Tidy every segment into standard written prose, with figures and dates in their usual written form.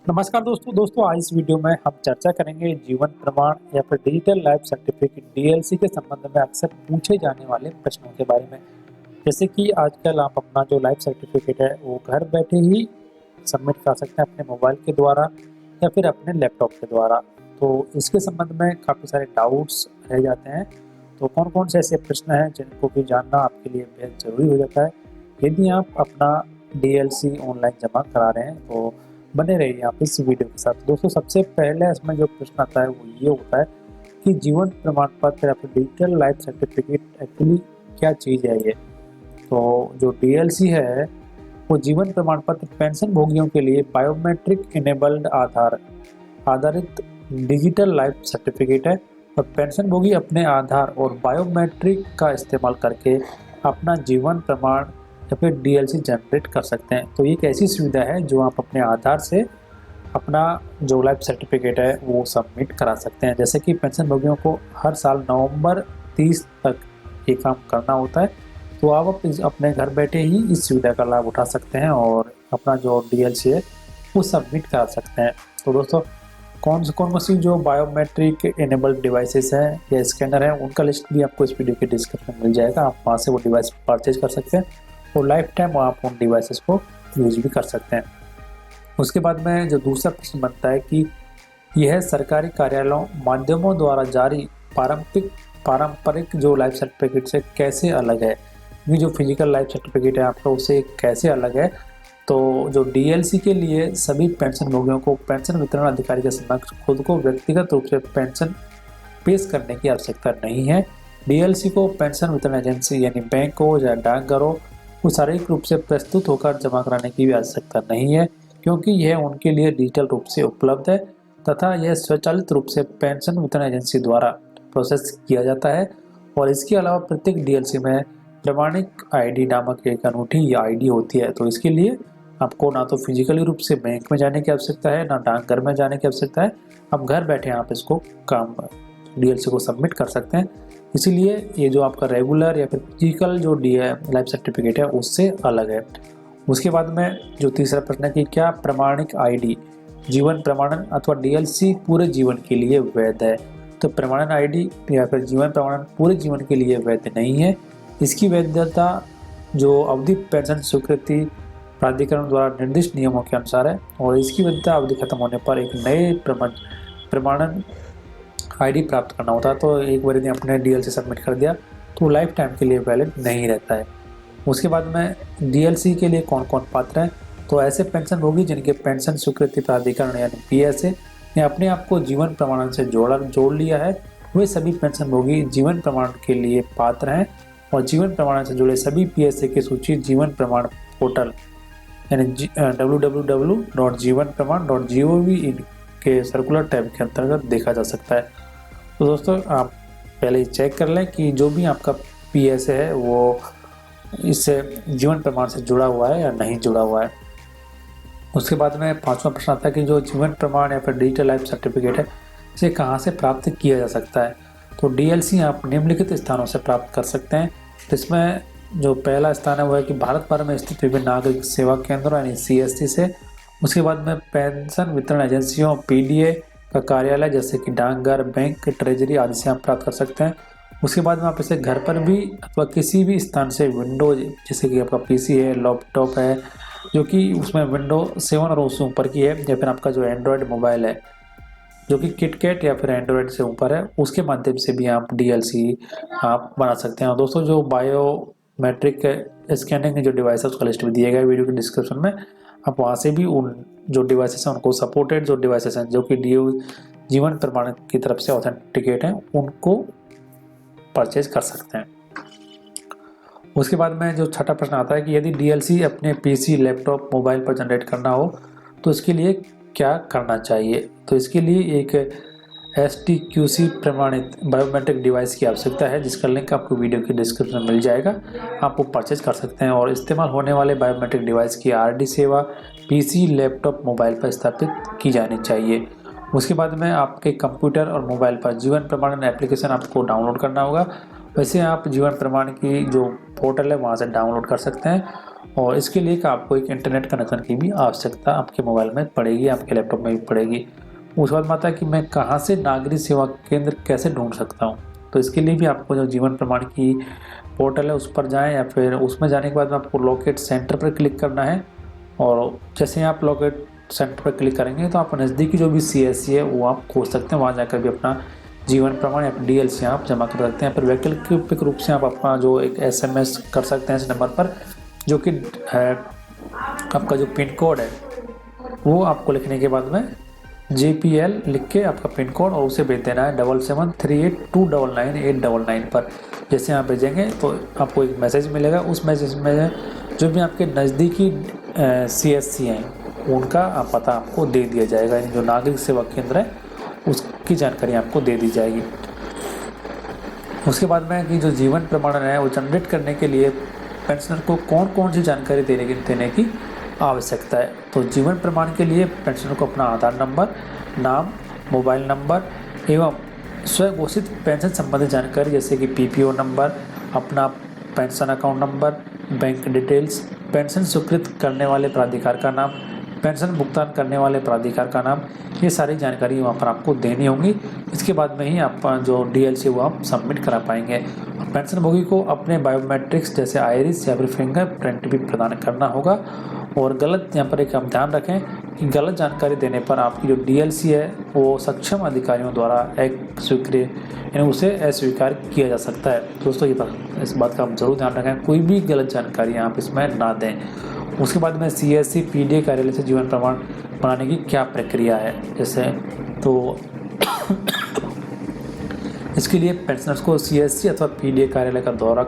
नमस्कार दोस्तों आज इस वीडियो में हम चर्चा करेंगे जीवन प्रमाण या फिर डिजिटल लाइफ सर्टिफिकेट डीएलसी के संबंध में अक्सर पूछे जाने वाले प्रश्नों के बारे में। जैसे कि आजकल आप अपना जो लाइफ सर्टिफिकेट है वो घर बैठे ही सबमिट कर सकते हैं अपने मोबाइल के द्वारा या फिर अपने लैपटॉप के द्वारा। तो इसके संबंध में काफ़ी सारे डाउट्स रह जाते हैं। तो कौन कौन से ऐसे प्रश्न हैं जिनको भी जानना आपके लिए बेहद ज़रूरी हो जाता है यदि आप अपना डीएलसी ऑनलाइन जमा करा रहे हैं। तो बने रहिए आप इस वीडियो के साथ। दोस्तों सबसे पहले इसमें जो प्रश्न आता है वो ये होता है कि जीवन प्रमाण पत्र या फिर डिजिटल लाइफ सर्टिफिकेट एक्चुअली क्या चीज़ है ये। तो जो डीएलसी है वो जीवन प्रमाण पत्र पेंशन भोगियों के लिए बायोमेट्रिक इनेबल्ड आधारित डिजिटल लाइफ सर्टिफिकेट है और पेंशन भोगी अपने आधार और बायोमेट्रिक का इस्तेमाल करके अपना जीवन प्रमाण या फिर डीएलसी जनरेट कर सकते हैं। तो ये एक ऐसी सुविधा है जो आप अपने आधार से अपना जो लाइफ सर्टिफिकेट है वो सबमिट करा सकते हैं। जैसे कि पेंशन भोगियों को हर साल नवंबर 30 तक ये काम करना होता है, तो आप अपने घर बैठे ही इस सुविधा का लाभ उठा सकते हैं और अपना जो डीएलसी है वो सबमिट करा सकते हैं। तो दोस्तों कौन सी जो बायोमेट्रिक इनेबल्ड डिवाइसेस हैं या स्कैनर हैं उनका लिस्ट भी आपको इस वीडियो के डिस्क्रिप्शन में मिल जाएगा। आप वहाँ से वो डिवाइस परचेज कर सकते हैं और लाइफ टाइम आप उन डिवाइसेस को यूज भी कर सकते हैं। उसके बाद में जो दूसरा प्रश्न बनता है कि यह सरकारी कार्यालयों माध्यमों द्वारा जारी पारंपरिक जो लाइफ सर्टिफिकेट से कैसे अलग है। ये जो फिजिकल लाइफ सर्टिफिकेट है आपका उससे कैसे अलग है। तो जो डीएलसी के लिए सभी पेंशन भोगियों को पेंशन वितरण अधिकारी के समक्ष खुद को व्यक्तिगत रूप से पेंशन पेश करने की आवश्यकता नहीं है। डीएलसी को पेंशन वितरण एजेंसी यानी बैंक हो या डाकघर हो वो शारीरिक रूप से प्रस्तुत होकर जमा कराने की भी आवश्यकता नहीं है, क्योंकि यह उनके लिए डिजिटल रूप से उपलब्ध है तथा यह स्वचालित रूप से पेंशन वितरण एजेंसी द्वारा प्रोसेस किया जाता है। और इसके अलावा प्रत्येक डीएलसी में प्रमाणिक आईडी नामक एक अनूठी आईडी होती है। तो इसके लिए आपको ना तो फिजिकली रूप से बैंक में जाने की आवश्यकता है, ना डाकघर में जाने की आवश्यकता है। आप घर बैठे आप इसको काम डीएलसी को सबमिट कर सकते हैं। इसीलिए ये जो आपका रेगुलर या फिर फिजिकल जो लाइफ सर्टिफिकेट है उससे अलग है। उसके बाद में जो तीसरा प्रश्न है कि क्या प्रमाणिक आईडी जीवन प्रमाणन अथवा डीएलसी पूरे जीवन के लिए वैध है। तो प्रमाणन आईडी या फिर जीवन प्रमाणन पूरे जीवन के लिए वैध नहीं है। इसकी वैधता जो अवधि पेंशन स्वीकृति प्राधिकरण द्वारा निर्दिष्ट नियमों के अनुसार है और इसकी वैधता अवधि खत्म होने पर एक नए प्रमाणन आईडी प्राप्त करना होता है। तो एक बार यदि आपने डीएलसी सबमिट कर दिया तो लाइफ टाइम के लिए वैलिड नहीं रहता है। उसके बाद में डीएलसी के लिए कौन कौन पात्र हैं। तो ऐसे पेंशन भोगी जिनके पेंशन स्वीकृति प्राधिकरण यानी पीएसए ने अपने आप को जीवन प्रमाण से जोड़ लिया है वे सभी पेंशन भोगी जीवन प्रमाण के लिए पात्र हैं। और जीवन प्रमाण से जुड़े सभी पीएसए की सूची जीवन प्रमाण पोर्टल यानी www.jivanpraman.gov के सर्कुलर टैब के अंतर्गत देखा जा सकता है। तो दोस्तों आप पहले चेक कर लें कि जो भी आपका पीएसए है वो इससे जीवन प्रमाण से जुड़ा हुआ है या नहीं जुड़ा हुआ है। उसके बाद में पांचवा प्रश्न आता है कि जो जीवन प्रमाण या फिर डिजिटल लाइफ सर्टिफिकेट है इसे कहाँ से प्राप्त किया जा सकता है। तो डीएलसी आप निम्नलिखित स्थानों से प्राप्त कर सकते हैं। इसमें जो पहला स्थान है वो है कि भारत भर में स्थित विभिन्न नागरिक सेवा केंद्रों यानी सीएससी से। उसके बाद में पेंशन वितरण एजेंसियों पीडीए का कार्यालय जैसे कि डाकघर बैंक ट्रेजरी आदि से आप प्राप्त कर सकते हैं। उसके बाद में आप इसे घर पर भी अथवा किसी भी स्थान से विंडो जैसे कि आपका पीसी है लैपटॉप है जो कि उसमें विंडो 7 और उससे ऊपर की है या फिर आपका जो एंड्रॉयड मोबाइल है जो कि किटकैट या फिर एंड्रॉयड से ऊपर है उसके माध्यम से भी आप डीएलसी आप बना सकते हैं। दोस्तों जो बायोमेट्रिक स्कैनिंग जो डिवाइस है उसका लिस्ट भी दिया गया है वीडियो के डिस्क्रिप्शन में। आप वहाँ से भी उन जो डिवाइसेस हैं उनको सपोर्टेड जो डिवाइसेस हैं जो कि जीवन प्रमाण की तरफ से ऑथेंटिकेट हैं उनको परचेज कर सकते हैं। उसके बाद में जो छठा प्रश्न आता है कि यदि डीएलसी अपने पीसी लैपटॉप मोबाइल पर जनरेट करना हो तो इसके लिए क्या करना चाहिए। तो इसके लिए एक STQC प्रमाणित बायोमेट्रिक डिवाइस की आवश्यकता है जिसका लिंक आपको वीडियो के डिस्क्रिप्शन में मिल जाएगा। आप वो परचेज कर सकते हैं और इस्तेमाल होने वाले बायोमेट्रिक डिवाइस की RD सेवा पीसी लैपटॉप मोबाइल पर स्थापित की जानी चाहिए। उसके बाद में आपके कंप्यूटर और मोबाइल पर जीवन प्रमाणन एप्लीकेशन आपको डाउनलोड करना होगा। वैसे आप जीवन प्रमाण की जो पोर्टल है वहाँ से डाउनलोड कर सकते हैं और इसके लिए आपको एक इंटरनेट कनेक्शन की भी आवश्यकता आपके मोबाइल में पड़ेगी, आपके लैपटॉप में भी पड़ेगी। उसके बाद आता है कि मैं कहाँ से नागरिक सेवा केंद्र कैसे ढूंढ सकता हूँ। तो इसके लिए भी आपको जो जीवन प्रमाण की पोर्टल है उस पर जाएं, या फिर उसमें जाने के बाद में आपको लोकेट सेंटर पर क्लिक करना है। और जैसे ही आप लोकेट सेंटर पर क्लिक करेंगे तो आप नज़दीकी जो भी CSC है वो आप खोज सकते हैं, वहाँ जाकर भी अपना जीवन प्रमाण या फिर DLC आप जमा कर सकते हैं। फिर वैकल्पिक रूप से आप अपना जो एक SMS कर सकते हैं इस नंबर पर, जो कि है आपका जो पिन कोड है वो आपको लिखने के बाद में JPL लिख के आपका पिन कोड और उसे भेज देना है 7738299899 पर। जैसे आप भेजेंगे तो आपको एक मैसेज मिलेगा, उस मैसेज में जो भी आपके नज़दीकी CSC हैं उनका पता आपको दे दिया जाएगा, यानी जो नागरिक सेवा केंद्र है उसकी जानकारी आपको दे दी जाएगी। उसके बाद में कि जो जीवन प्रमाण है वो जनरेट करने के लिए पेंशनर को कौन कौन सी जानकारी देने की आवश्यकता है। तो जीवन प्रमाण के लिए पेंशनर को अपना आधार नंबर, नाम, मोबाइल नंबर एवं स्वघोषित पेंशन संबंधी जानकारी जैसे कि PPO नंबर, अपना pension account number, bank details, pension स्वीकृत करने वाले प्राधिकार का नाम, पेंशन भुगतान करने वाले प्राधिकार का नाम, ये सारी जानकारी वहाँ पर आपको देनी होगी। इसके बाद में ही आप जो DLC वो आप सबमिट करा पाएंगे। पेंशन भोगी को अपने बायोमेट्रिक्स जैसे आइरिस या फिर फिंगरप्रिंट भी प्रदान करना होगा। और गलत यहाँ पर एक हम ध्यान रखें कि गलत जानकारी देने पर आपकी जो DLC है वो सक्षम अधिकारियों द्वारा एक स्वीकृत यानी उसे अस्वीकार किया जा सकता है। दोस्तों ये इस बात का हम जरूर ध्यान रखें, कोई भी गलत जानकारी आप इसमें ना दें। उसके बाद में CSC PDA कार्यालय से जीवन प्रमाण बनाने की क्या प्रक्रिया है, जैसे तो इसके लिए पेंशनर्स को CSC अथवा PDA कार्यालय का दौरा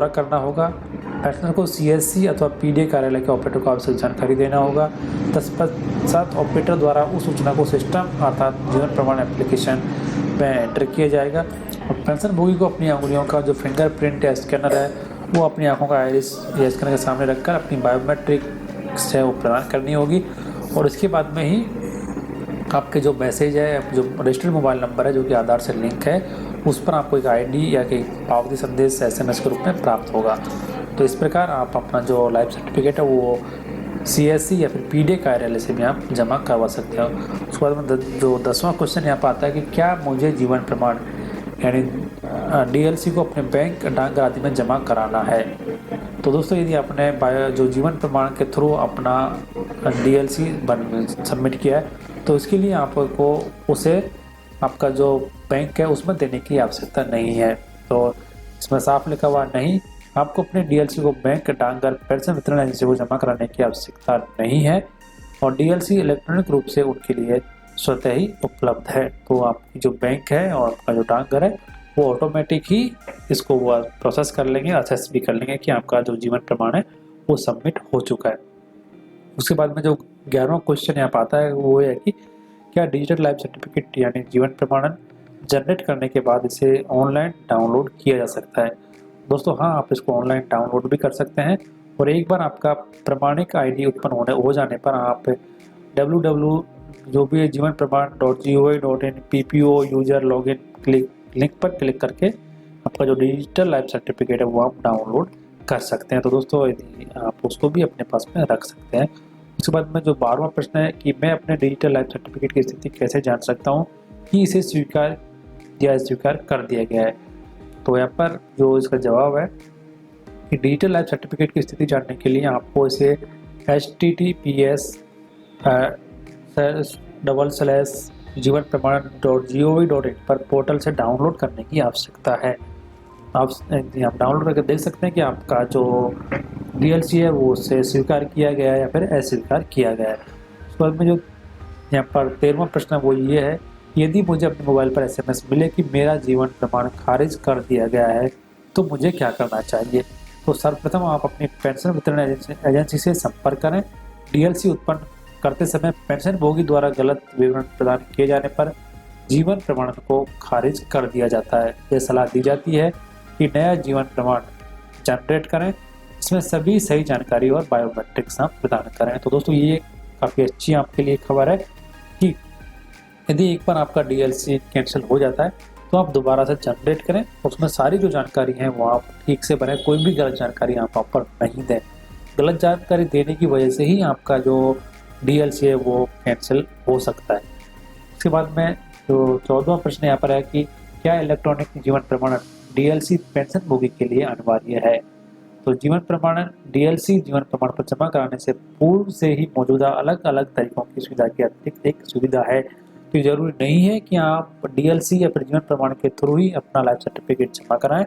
करना होगा। पेंशनर को CSC अथवा PDA कार्यालय के ऑपरेटर को आवश्यक जानकारी देना होगा। तत्पश्चात ऑपरेटर द्वारा उस सूचना को सिस्टम अर्थात जीवन प्रमाण एप्लीकेशन में एंटर किया जाएगा। और पेंशन भोगी को अपनी अंगुलियों का जो फिंगरप्रिंट या स्कैनर है वो अपनी आंखों का आइरिस या स्कैनर के सामने रखकर अपनी बायोमेट्रिक से वो प्रदान करनी होगी। और इसके बाद में ही आपके जो मैसेज है, जो रजिस्टर्ड मोबाइल नंबर है जो कि आधार से लिंक है, उस पर आपको एक ID या कि पावती संदेश SMS के रूप में प्राप्त होगा। तो इस प्रकार आप अपना जो लाइफ सर्टिफिकेट है वो CSC या फिर PDA कार्यालय से भी आप जमा करवा सकते हो। उसके बाद में जो 10वां क्वेश्चन यहाँ पर आता है कि क्या मुझे जीवन प्रमाण यानी DLC को अपने बैंक, डाकघर आदि में जमा कराना है। तो दोस्तों यदि आपने जो जीवन प्रमाण के थ्रू अपना DLC सबमिट किया है तो इसके लिए आपको उसे आपका जो बैंक है उसमें देने की आवश्यकता नहीं है। तो इसमें साफ लिखा हुआ नहीं, आपको अपने DLC को बैंक, डाकघर, पेंशन वितरण एजेंसी को जमा कराने की आवश्यकता नहीं है। और DLC इलेक्ट्रॉनिक रूप से उनके लिए स्वतः ही उपलब्ध है। तो आपकी जो बैंक है और आपका जो डाकघर है वो ऑटोमेटिक ही इसको वो प्रोसेस कर लेंगे, असेस भी कर लेंगे कि आपका जो जीवन प्रमाण है वो सबमिट हो चुका है। उसके बाद में जो 11वां क्वेश्चन यहाँ पर आता है वो है कि क्या डिजिटल लाइफ सर्टिफिकेट यानी जीवन प्रमाणन जनरेट करने के बाद इसे ऑनलाइन डाउनलोड किया जा सकता है। दोस्तों हाँ, आप इसको ऑनलाइन डाउनलोड भी कर सकते हैं। और एक बार आपका प्रमाणिक ID उत्पन्न हो जाने पर आप www जो भी जीवन प्रमाण.gov.in PPO यूजर लॉगिन लिंक पर क्लिक करके आपका जो डिजिटल लाइफ सर्टिफिकेट है वो आप डाउनलोड कर सकते हैं। तो दोस्तों यदि आप उसको भी अपने पास में रख सकते हैं। उसके बाद में जो 12वां प्रश्न है कि मैं अपने डिजिटल लाइफ सर्टिफिकेट की स्थिति कैसे जान सकता हूँ कि इसे स्वीकार या अस्वीकार कर दिया गया है। तो यहाँ पर जो इसका जवाब है कि डिजिटल लाइफ सर्टिफिकेट की स्थिति जानने के लिए आपको इसे https://जीवनप्रमाण.gov.in पर पोर्टल से डाउनलोड करने की आवश्यकता है। आप डाउनलोड करके देख सकते हैं कि आपका जो DLC है वो उससे स्वीकार किया गया है या फिर अस्वीकार किया गया है। उसके बाद में जो यहाँ पर 13वां प्रश्न है वो ये है, यदि मुझे अपने मोबाइल पर SMS मिले कि मेरा जीवन प्रमाण खारिज कर दिया गया है तो मुझे क्या करना चाहिए। तो सर्वप्रथम आप अपनी पेंशन वितरण एजेंसी से संपर्क करें। DLC उत्पन्न करते समय पेंशन भोगी द्वारा गलत विवरण प्रदान किए जाने पर जीवन प्रमाण को खारिज कर दिया जाता है। यह सलाह दी जाती है कि नया जीवन प्रमाण जनरेट करें, इसमें सभी सही जानकारी और बायोमेट्रिक्स आप प्रदान करें। तो दोस्तों ये काफ़ी अच्छी आपके लिए खबर है कि यदि एक बार आपका DLC कैंसिल हो जाता है तो आप दोबारा से जनरेट करें, उसमें सारी जो जानकारी है वो आप ठीक से भरें, कोई भी गलत जानकारी आप प्रॉपर नहीं दें। गलत जानकारी देने की वजह से ही आपका जो डीएलसी है वो कैंसिल हो सकता है। उसके बाद में जो 14वां प्रश्न यहाँ पर है कि क्या इलेक्ट्रॉनिक जीवन प्रमाणन डीएलसी पेंशनभोगी के लिए अनिवार्य है? तो जीवन प्रमाणन डीएलसी जीवन प्रमाण पत्र जमा कराने से पूर्व से ही मौजूदा अलग अलग तरीकों की सुविधा की अतिरिक्त एक सुविधा है। तो जरूरी नहीं है कि आप डीएलसी या फिर जीवन प्रमाण के थ्रू ही अपना लाइफ सर्टिफिकेट जमा कराएं।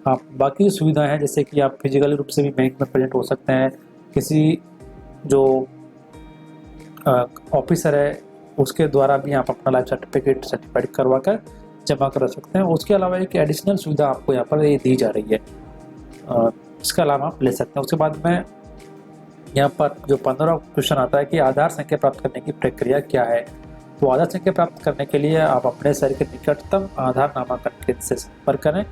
आप बाकी जो सुविधाएं हैं, जैसे कि आप फिजिकली रूप से भी बैंक में प्रेजेंट हो सकते हैं, किसी जो ऑफिसर है उसके द्वारा भी आप अपना लाइफ सर्टिफिकेट सर्टिफाइड करवा कर जमा करा सकते हैं। उसके अलावा एक एडिशनल सुविधा आपको यहाँ पर ये दी जा रही है, इसका लाभ आप ले सकते हैं। उसके बाद में यहाँ पर जो 15वां क्वेश्चन आता है कि आधार संख्या प्राप्त करने की प्रक्रिया क्या है? तो आधार संख्या प्राप्त करने के लिए आप अपने शहर के निकटतम आधार नामांकन केंद्र से संपर्क करें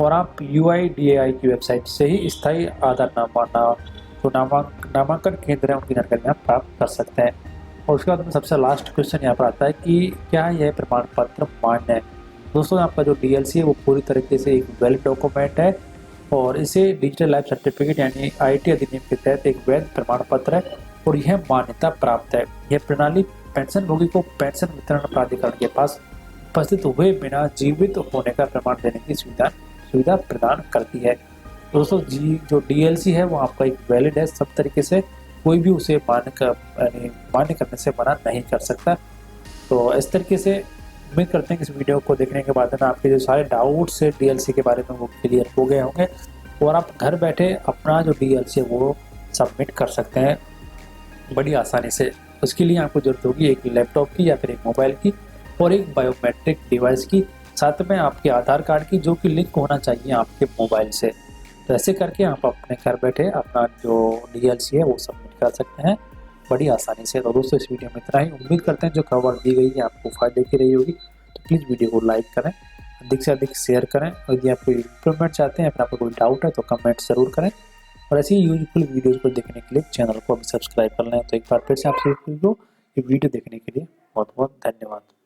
और आप UIDAI की वेबसाइट से ही स्थायी आधार नामांकन केंद्र है उनकी जानकारी आप प्राप्त कर सकते हैं। और उसके बाद में सबसे लास्ट क्वेश्चन यहाँ पर आता है कि क्या यह प्रमाण पत्र मान्य है? दोस्तों, आपका जो डीएलसी है वो पूरी तरीके से एक वैलिड डॉक्यूमेंट है और इसे डिजिटल लाइफ सर्टिफिकेट यानी IT अधिनियम के तहत एक वैध प्रमाण पत्र है और यह मान्यता प्राप्त है। यह प्रणाली पेंशनभोगी को पेंशन वितरण प्राधिकरण के पास उपस्थित हुए बिना जीवित होने का प्रमाण देने की सुविधा प्रदान करती है। दोस्तों जो डीएलसी है वो आपका एक वैलिड है, सब तरीके से कोई भी उसे मान्य करने से मना नहीं कर सकता। तो इस तरीके से उम्मीद करते हैं कि इस वीडियो को देखने के बाद ना आपके जो सारे डाउट्स है डीएलसी के बारे में वो क्लियर हो गए होंगे और आप घर बैठे अपना जो डीएलसी है वो सबमिट कर सकते हैं बड़ी आसानी से। उसके लिए आपको जरूरत होगी एक लैपटॉप की या फिर एक मोबाइल की और एक बायोमेट्रिक डिवाइस की, साथ में आपके आधार कार्ड की जो कि लिंक होना चाहिए आपके मोबाइल से। तो ऐसे करके आप अपने घर बैठे अपना जो डीएलसी है वो सबमिट कर सकते हैं बड़ी आसानी से। तो दोस्तों इस वीडियो में इतना ही। उम्मीद करते हैं जो खबर दी गई है आपको फायदे की रही होगी। तो प्लीज़ वीडियो को लाइक करें, अधिक से अधिक शेयर करें। यदि आप कोई इम्प्रूवमेंट चाहते हैं या फिर आपको कोई डाउट है तो कमेंट ज़रूर करें और ऐसी ही यूजफुल वीडियोज़ को देखने के लिए चैनल को अभी सब्सक्राइब कर लें। तो एक बार फिर से आप सभी को ये वीडियो देखने के लिए बहुत बहुत धन्यवाद।